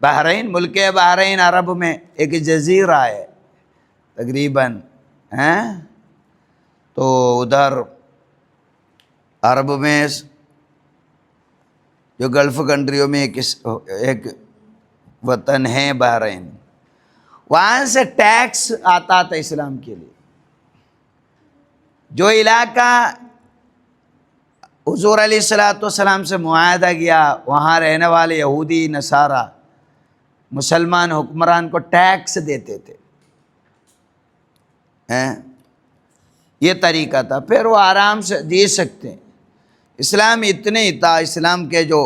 بحرین، ملک بحرین عرب میں ایک جزیرہ ہے تقریباً، تو ادھر عرب میں جو گلف کنٹریوں میں ایک وطن ہے بحرین، وہاں سے ٹیکس آتا تھا اسلام کے لیے۔ جو علاقہ حضور علیہ السلام سے معاہدہ کیا، وہاں رہنے والے یہودی نصارہ مسلمان حکمران کو ٹیکس دیتے تھے، یہ طریقہ تھا، پھر وہ آرام سے جی سکتے ہیں۔ اسلام اتنے ہی تھا، اسلام کے جو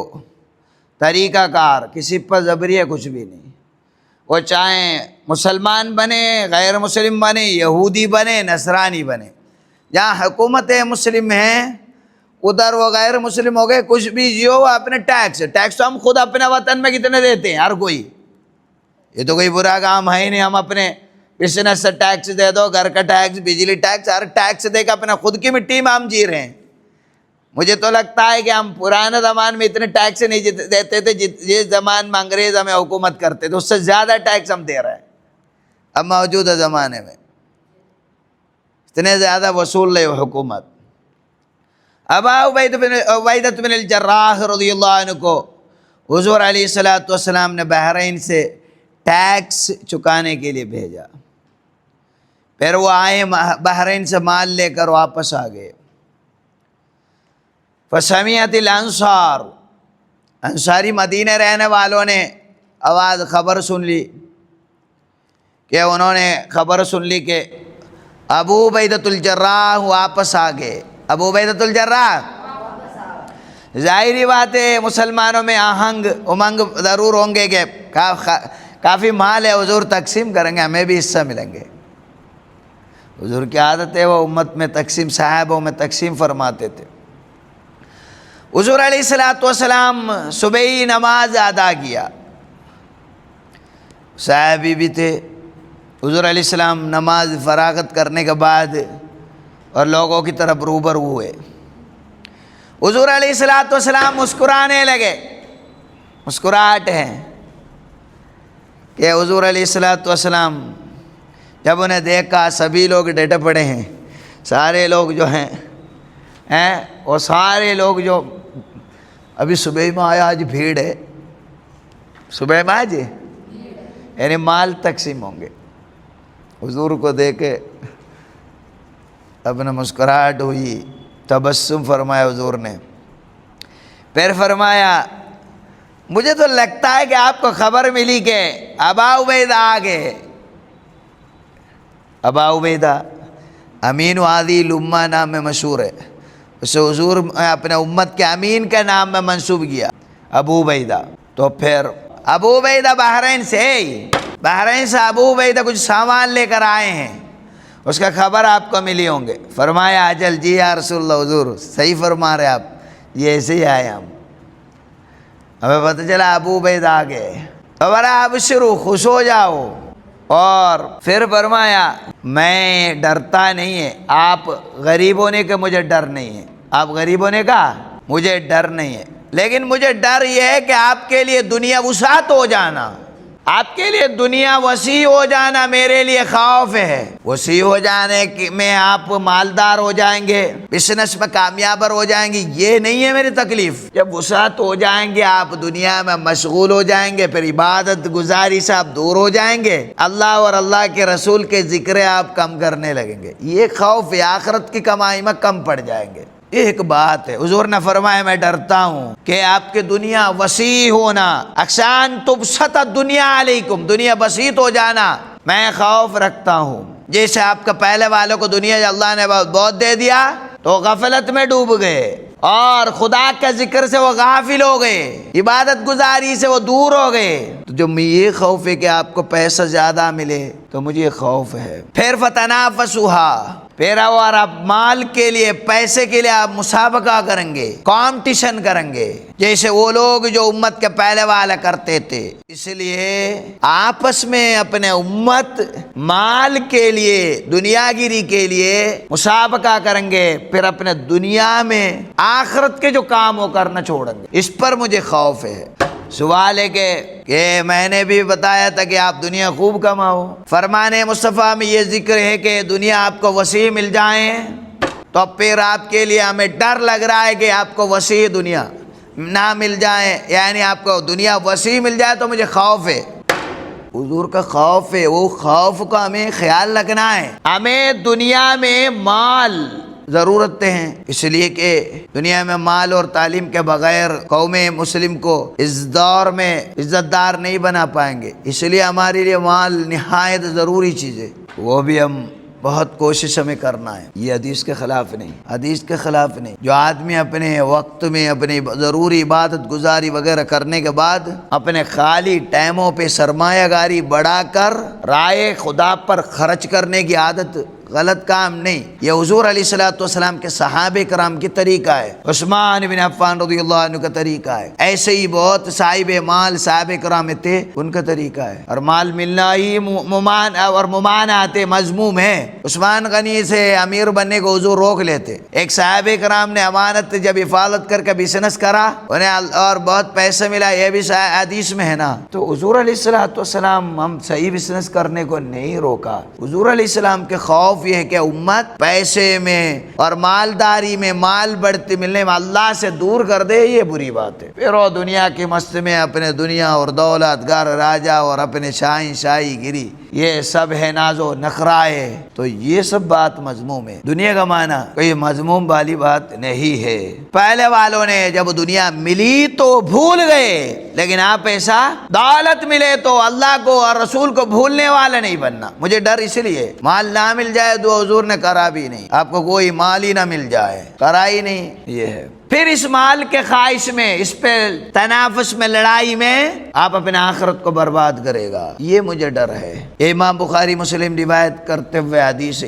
طریقہ کار، کسی پر جبریہ کچھ بھی نہیں، وہ چاہیں مسلمان بنے، غیر مسلم بنے، یہودی بنے، نصرانی بنے، جہاں حکومت مسلم ہے ادھر وہ غیر مسلم ہو گئے، کچھ بھی جیو، وہ اپنے ٹیکس تو ہم خود اپنے وطن میں کتنے دیتے ہیں ہر کوئی، یہ تو کوئی برا کام ہے ہی نہیں۔ ہم اپنے بزنس سے ٹیکس دے دو، گھر کا ٹیکس، بجلی ٹیکس، ہر ٹیکس دے کے اپنے خود کی مٹی میں ہم جی رہے ہیں۔ مجھے تو لگتا ہے کہ ہم پرانے زمان میں اتنے ٹیکس نہیں دیتے تھے، جس زمان میں انگریز ہمیں حکومت کرتے تھے اس سے زیادہ ٹیکس ہم دے رہے ہیں اب موجودہ زمانے میں، اتنے زیادہ وصول ہے حکومت۔ ابا عبیدہ بن الجراح رضی اللہ عنہ کو حضور علیہ السلام نے بحرین سے ٹیکس چکانے کے لیے بھیجا، پھر وہ آئے بحرین سے مال لے کر واپس آ گئے۔ فسمعت الانصار، انصاری مدینہ رہنے والوں نے خبر سن لی کہ انہوں نے خبر سن لی کہ ابو عبیدہ الجراح واپس آ گئے۔ ابو عبیدہ الجراح، ظاہری بات ہے مسلمانوں میں آہنگ امنگ ضرور ہوں گے کہ کافی مال ہے، حضور تقسیم کریں گے، ہمیں بھی حصہ ملیں گے۔ حضور کی عادت ہے وہ امت میں تقسیم، صحابوں میں تقسیم فرماتے تھے۔ حضور علیہ السلام صبح ہی نماز ادا کیا، صحابی بھی تھے۔ حضور علیہ السلام نماز فراغت کرنے کے بعد اور لوگوں کی طرف روبرو ہوئے۔ حضور علیہ السلام مسکرانے لگے، مسکراہٹ ہے کہ حضور علیہ السلام جب انہیں دیکھا، سبھی لوگ ڈٹے پڑے ہیں، سارے لوگ جو ہیں وہ سارے لوگ جو ابھی صبح میں آیا، آج بھیڑ ہے، صبح میں آج یعنی مال تقسیم ہوں گے۔ حضور کو دیکھے اپنے مسکراہٹ ہوئی، تبسم فرمایا حضور نے، پھر فرمایا مجھے تو لگتا ہے کہ آپ کو خبر ملی کہ ابا عبیدہ آ گئے۔ ابا عبیدہ امین ہذہ الامہ نام میں مشہور ہے، اسے حضور اپنے امت کے امین کے نام میں منسوب کیا، ابو عبیدہ۔ تو پھر ابو عبیدہ بحرین سے ابو عبیدہ کچھ سامان لے کر آئے ہیں، اس کا خبر آپ کو ملی ہوں گے۔ فرمایا اجل جی یا رسول اللہ، حضور صحیح فرما رہے آپ، یہ ایسے ہی آئے ہم، ہمیں پتہ چلا ابو عبیدہ آ گئے۔ فرمایا ابشروا، خوش ہو جاؤ۔ اور پھر فرمایا میں ڈرتا نہیں ہے، آپ غریب ہونے کا مجھے ڈر نہیں ہے، آپ غریب ہونے کا مجھے ڈر نہیں ہے، لیکن مجھے ڈر یہ ہے کہ آپ کے لیے دنیا وسعت ہو جانا، آپ کے لیے دنیا وسیع ہو جانا میرے لیے خوف ہے۔ وسیع ہو جانے میں آپ مالدار ہو جائیں گے، بزنس میں کامیاب ہو جائیں گے، یہ نہیں ہے میری تکلیف۔ جب وسعت ہو جائیں گے، آپ دنیا میں مشغول ہو جائیں گے، پھر عبادت گزاری سے آپ دور ہو جائیں گے، اللہ اور اللہ کے رسول کے ذکر آپ کم کرنے لگیں گے، یہ خوف ہے، آخرت کی کمائی میں کم پڑ جائیں گے۔ ایک بات ہے، حضور نے فرمایا میں ڈرتا ہوں کہ آپ کی دنیا وسیع ہونا، اکشان تبسط الدنیا علیکم، دنیا بسیط ہو جانا میں خوف رکھتا ہوں۔ جیسے آپ کا پہلے والوں کو دنیا اللہ نے بہت دے دیا تو غفلت میں ڈوب گئے اور خدا کا ذکر سے وہ غافل ہو گئے، عبادت گزاری سے وہ دور ہو گئے۔ تو جو یہ خوف ہے کہ آپ کو پیسہ زیادہ ملے تو مجھے خوف ہے۔ پھر فتنافسوها، پھر اور آپ مال کے لیے، پیسے کے لیے آپ مسابقہ کریں گے، کمپٹیشن کریں گے، جیسے وہ لوگ جو امت کے پہلے والے کرتے تھے۔ اس لیے آپس میں اپنے امت مال کے لیے، دنیا گیری کے لیے مسابقہ کریں گے، پھر اپنے دنیا میں آخرت کے جو کام وہ کرنا چھوڑیں گے، اس پر مجھے خوف ہے۔ سوال ہے کہ میں نے بھی بتایا تھا کہ آپ دنیا خوب کماؤ، فرمان مصطفیٰ میں یہ ذکر ہے کہ دنیا آپ کو وسیع مل جائے، تو پھر آپ کے لیے ہمیں ڈر لگ رہا ہے کہ آپ کو وسیع دنیا نہ مل جائے، یعنی آپ کو دنیا وسیع مل جائے تو مجھے خوف ہے۔ حضور کا خوف ہے، وہ خوف کا ہمیں خیال رکھنا ہے۔ ہمیں دنیا میں مال ضرورتیں ہیں، اس لیے کہ دنیا میں مال اور تعلیم کے بغیر قوم مسلم کو اس دور میں عزت دار نہیں بنا پائیں گے، اس لیے ہمارے لیے مال نہایت ضروری چیز ہے، وہ بھی ہم بہت کوشش ہمیں کرنا ہے۔ یہ حدیث کے خلاف نہیں، حدیث کے خلاف نہیں۔ جو آدمی اپنے وقت میں اپنی ضروری عبادت گزاری وغیرہ کرنے کے بعد اپنے خالی ٹائموں پہ سرمایہ کاری بڑھا کر رائے خدا پر خرچ کرنے کی عادت غلط کام نہیں، یہ حضور علیہ الصلوۃ والسلام کے صحابہ کرام کی طریقہ ہے، عثمان بن عفان رضی اللہ عنہ کا طریقہ ہے، ایسے ہی بہت صاحب مال صحابہ کرام تھے، ان کا طریقہ ہے۔ اور مال ملنا ہی ممانعت مذموم ہے۔ عثمان غنی سے امیر بننے کو حضور روک لیتے، ایک صحابہ کرام نے امانت جب حفاظت کر کے بزنس کرا انہیں اور بہت پیسے ملا، یہ بھی حدیث میں ہے نا، تو حضور علیہ الصلوۃ والسلام ہم صحیح بزنس کرنے کو نہیں روکا۔ حضور علیہ السلام کے خوف یہ ہے کہ امت پیسے میں اور مالداری میں مال بڑھتے ملنے میں اللہ سے دور کر دے، یہ بری بات ہے۔ پھر وہ دنیا کی مست میں اپنے دنیا اور دولت گھر راجا اور اپنے شاہی گیری یہ سب ہے ناز و نخرائے، تو یہ سب بات مذموم ہے۔ دنیا کا معنی کوئی مذموم والی بات نہیں ہے۔ پہلے والوں نے جب دنیا ملی تو بھول گئے، لیکن آپ ایسا دولت ملے تو اللہ کو اور رسول کو بھولنے والا نہیں بننا۔ مجھے ڈر اس لیے مال نہ مل جائے، تو حضور نے کرا بھی نہیں، آپ کو کوئی مال ہی نہ مل جائے، کرا ہی نہیں، یہ ہے۔ پھر اس مال کے خواہش میں، اس پہ تنافس میں، لڑائی میں آپ اپنے آخرت کو برباد کرے گا، یہ مجھے ڈر ہے۔ امام بخاری مسلم روایت کرتے ہوئے حدیث ہے۔